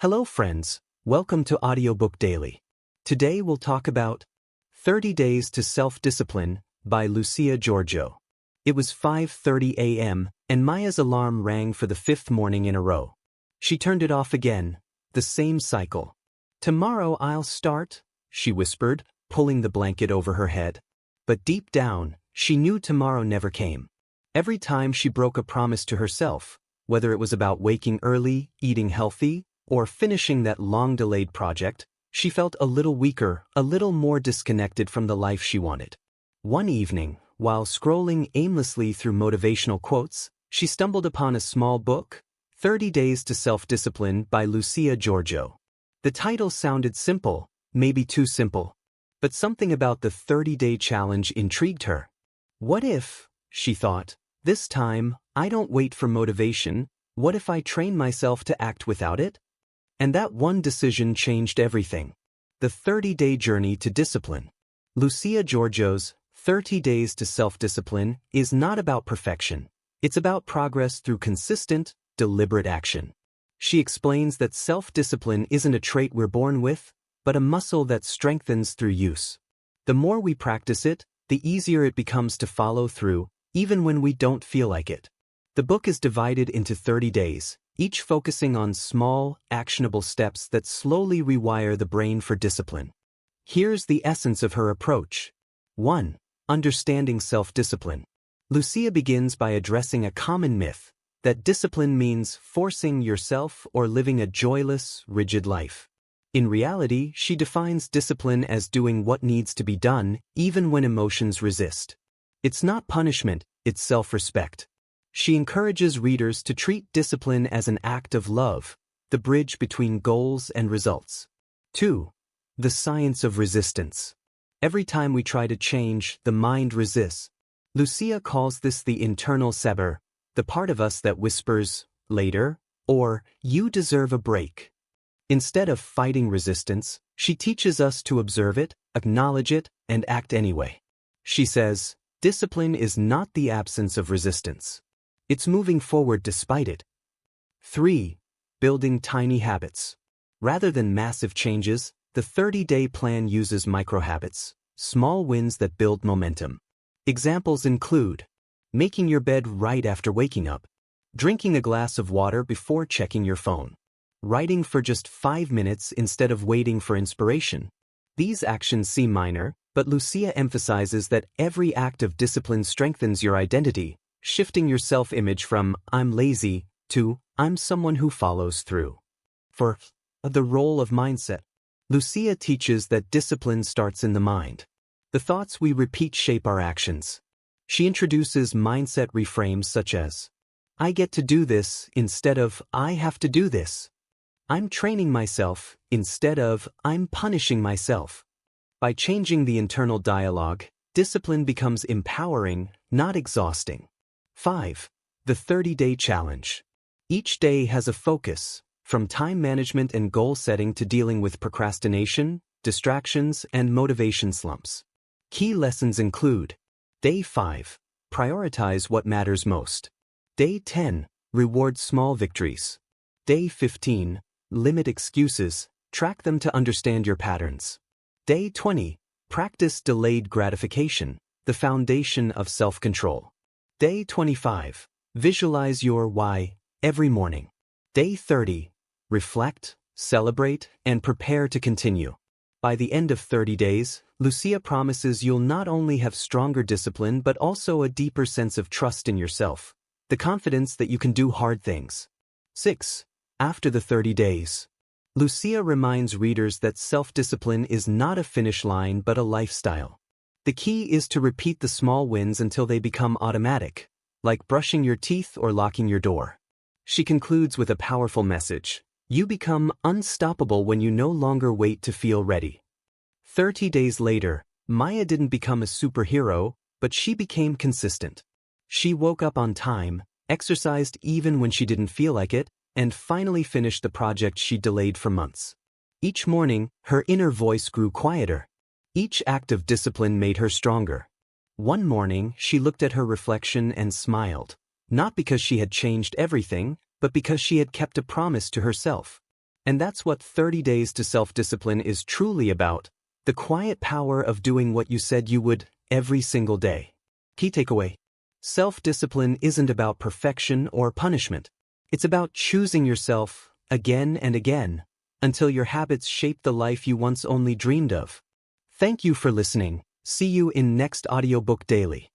Hello friends, welcome to Audiobook Daily. Today we'll talk about 30 Days to Self-Discipline by Lucia Georgiou. It was 5:30 a.m. and Maya's alarm rang for the fifth morning in a row. She turned it off again, the same cycle. "Tomorrow I'll start," she whispered, pulling the blanket over her head. But deep down, she knew tomorrow never came. Every time she broke a promise to herself, whether it was about waking early, eating healthy, or finishing that long-delayed project, she felt a little weaker, a little more disconnected from the life she wanted. One evening, while scrolling aimlessly through motivational quotes, she stumbled upon a small book, 30 Days to Self-Discipline by Lucia Georgiou. The title sounded simple, maybe too simple, but something about the 30-day challenge intrigued her. What if, she thought, this time, I don't wait for motivation, what if I train myself to act without it? And that one decision changed everything. The 30-day journey to discipline. Lucia Georgiou's 30 Days to Self-Discipline is not about perfection. It's about progress through consistent, deliberate action. She explains that self-discipline isn't a trait we're born with, but a muscle that strengthens through use. The more we practice it, the easier it becomes to follow through, even when we don't feel like it. The book is divided into 30 days, each focusing on small, actionable steps that slowly rewire the brain for discipline. Here's the essence of her approach. 1. Understanding self-discipline. Lucia begins by addressing a common myth, that discipline means forcing yourself or living a joyless, rigid life. In reality, she defines discipline as doing what needs to be done, even when emotions resist. It's not punishment, it's self-respect. She encourages readers to treat discipline as an act of love, the bridge between goals and results. 2. The science of resistance. Every time we try to change, the mind resists. Lucia calls this the internal saber, the part of us that whispers, later, or you deserve a break. Instead of fighting resistance, she teaches us to observe it, acknowledge it, and act anyway. She says, discipline is not the absence of resistance. It's moving forward despite it. 3. Building tiny habits. Rather than massive changes, the 30-day plan uses micro-habits, small wins that build momentum. Examples include making your bed right after waking up, drinking a glass of water before checking your phone, writing for just 5 minutes instead of waiting for inspiration. These actions seem minor, but Lucia emphasizes that every act of discipline strengthens your identity, shifting your self-image from "I'm lazy" to "I'm someone who follows through." For the role of mindset, Lucia teaches that discipline starts in the mind. The thoughts we repeat shape our actions. She introduces mindset reframes such as, "I get to do this" instead of "I have to do this." "I'm training myself" instead of "I'm punishing myself." By changing the internal dialogue, discipline becomes empowering, not exhausting. 5. The 30-day challenge. Each day has a focus, from time management and goal setting to dealing with procrastination, distractions, and motivation slumps. Key lessons include: Day 5. Prioritize what matters most. Day 10. Reward small victories. Day 15. Limit excuses, track them to understand your patterns. Day 20. Practice delayed gratification, the foundation of self-control. Day 25. Visualize your why every morning. Day 30. Reflect, celebrate, and prepare to continue. By the end of 30 days, Lucia promises you'll not only have stronger discipline but also a deeper sense of trust in yourself, the confidence that you can do hard things. 6. After the 30 days. Lucia reminds readers that self-discipline is not a finish line but a lifestyle. The key is to repeat the small wins until they become automatic, like brushing your teeth or locking your door. She concludes with a powerful message. You become unstoppable when you no longer wait to feel ready. 30 days later, Maya didn't become a superhero, but she became consistent. She woke up on time, exercised even when she didn't feel like it, and finally finished the project she delayed for months. Each morning, her inner voice grew quieter. Each act of discipline made her stronger. One morning, she looked at her reflection and smiled, not because she had changed everything, but because she had kept a promise to herself. And that's what 30 Days to Self-Discipline is truly about, the quiet power of doing what you said you would, every single day. Key takeaway: self-discipline isn't about perfection or punishment. It's about choosing yourself, again and again, until your habits shape the life you once only dreamed of. Thank you for listening. See you in next Audiobook Daily.